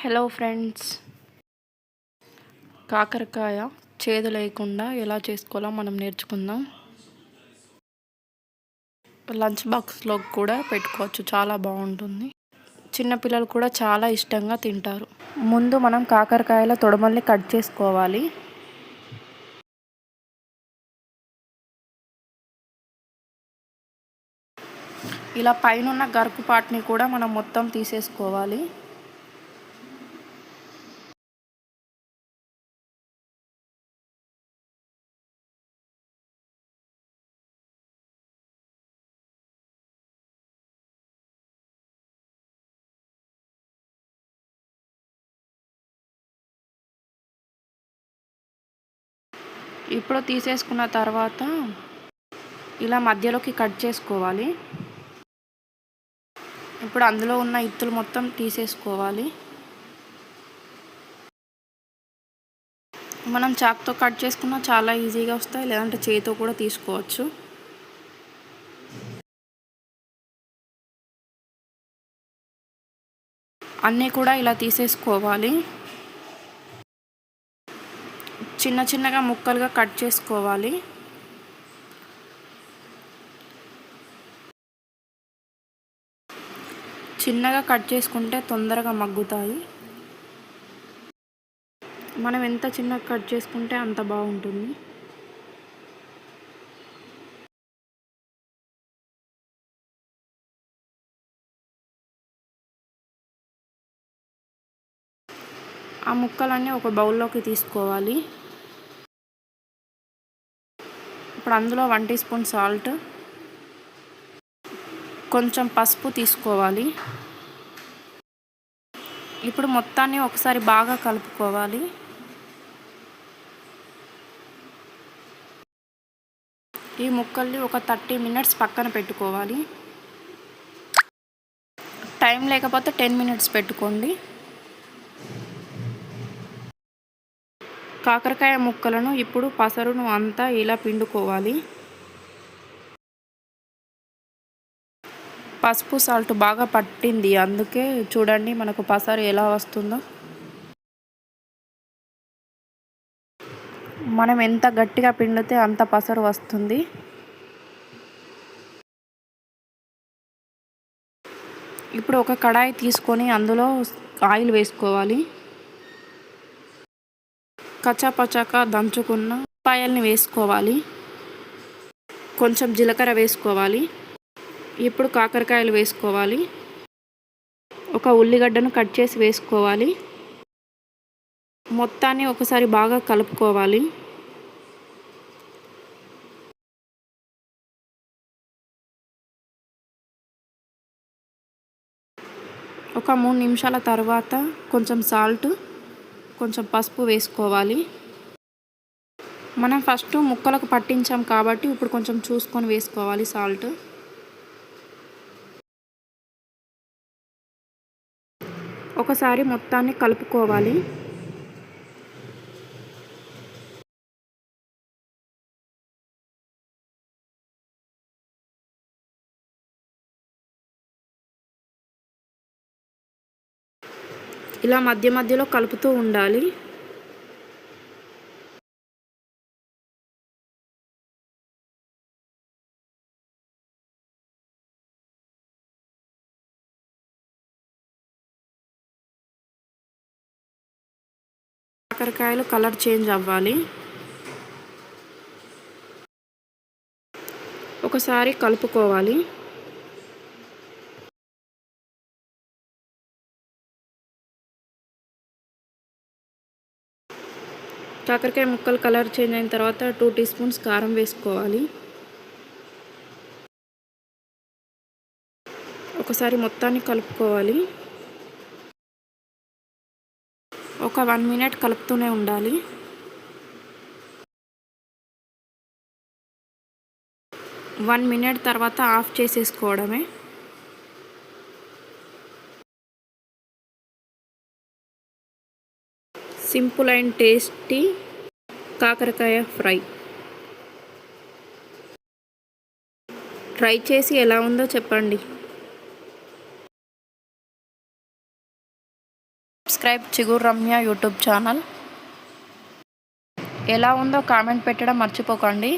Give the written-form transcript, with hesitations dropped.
Hello friends, కాకరకాయ చేదు లేకుండా ఎలా చేసుకోవాలో మనం నేర్చుకుందాం. లంచ్ బాక్స్లో కూడా పెట్టుకోవచ్చు, చాలా బాగుంటుంది. చిన్నపిల్లలు కూడా చాలా ఇష్టంగా తింటారు. ముందు మనం కాకరకాయల తొడమల్ని కట్ చేసుకోవాలి. ఇలా పైన గరుకు పార్ట్ని కూడా మనం మొత్తం తీసేసుకోవాలి. ఇప్పుడు తీసేసుకున్న తర్వాత ఇలా మధ్యలోకి కట్ చేసుకోవాలి. ఇప్పుడు అందులో ఉన్న ఇత్తులు మొత్తం తీసేసుకోవాలి. మనం చాక్తో కట్ చేసుకున్నా చాలా ఈజీగా వస్తాయి, లేదంటే చేతితో కూడా తీసుకోవచ్చు. అన్నీ కూడా ఇలా తీసేసుకోవాలి. చిన్న చిన్నగా ముక్కలుగా కట్ చేసుకోవాలి. చిన్నగా కట్ చేసుకుంటే తొందరగా మగ్గుతాయి. మనం ఎంత చిన్నగా కట్ చేసుకుంటే అంత బాగుంటుంది. ఆ ముక్కలన్నీ ఒక బౌల్లోకి తీసుకోవాలి. ఇప్పుడు అందులో 1 టీ స్పూన్ సాల్ట్, కొంచెం పసుపు తీసుకోవాలి. ఇప్పుడు మొత్తాన్ని ఒకసారి బాగా కలుపుకోవాలి. ఈ ముక్కల్ని ఒక 30 మినిట్స్ పక్కన పెట్టుకోవాలి. టైం లేకపోతే 10 మినిట్స్ పెట్టుకోండి. కాకరకాయ ముక్కలను ఇప్పుడు పసరును అంతా ఇలా పిండుకోవాలి. పసుపు సాల్ట్ బాగా పట్టింది, అందుకే చూడండి మనకు పసరు ఎలా వస్తుందో. మనం ఎంత గట్టిగా పిండితే అంత పసరు వస్తుంది. ఇప్పుడు ఒక కడాయి తీసుకొని అందులో ఆయిల్ వేసుకోవాలి. కచ్చాపచ్చాగా దంచుకున్న ఉల్లిపాయల్ని వేసుకోవాలి. కొంచెం జీలకర్ర వేసుకోవాలి. ఇప్పుడు కాకరకాయలు వేసుకోవాలి. ఒక ఉల్లిగడ్డను కట్ చేసి వేసుకోవాలి. మొత్తాన్ని ఒకసారి బాగా కలుపుకోవాలి. ఒక 3 నిమిషాల తర్వాత కొంచెం సాల్ట్, కొంచెం పసుపు వేసుకోవాలి. మనం ఫస్ట్ ముక్కలకు పట్టించాం కాబట్టి ఇప్పుడు కొంచెం చూసుకొని వేసుకోవాలి సాల్ట్. ఒకసారి మొత్తాన్ని కలుపుకోవాలి. ఇలా మధ్య మధ్యలో కలుపుతూ ఉండాలి. కాకరకాయలు కలర్ చేంజ్ అవ్వాలి. ఒకసారి కలుపుకోవాలి. కాకరకాయ ముక్కలు కలర్ చేంజ్ అయిన తర్వాత 2 టీ స్పూన్స్ కారం వేసుకోవాలి. ఒకసారి మొత్తాన్ని కలుపుకోవాలి. ఒక 1 మినిట్ కలుపుతూనే ఉండాలి. వన్ మినిట్ తర్వాత ఆఫ్ చేసేసుకోవడమే. సింపుల్ అండ్ టేస్టీ కాకరకాయ ఫ్రై. ట్రై చేసి ఎలా ఉందో చెప్పండి. సబ్స్క్రైబ్ చిగురు రమ్య యూట్యూబ్ ఛానల్. ఎలా ఉందో కామెంట్ పెట్టడం మర్చిపోకండి.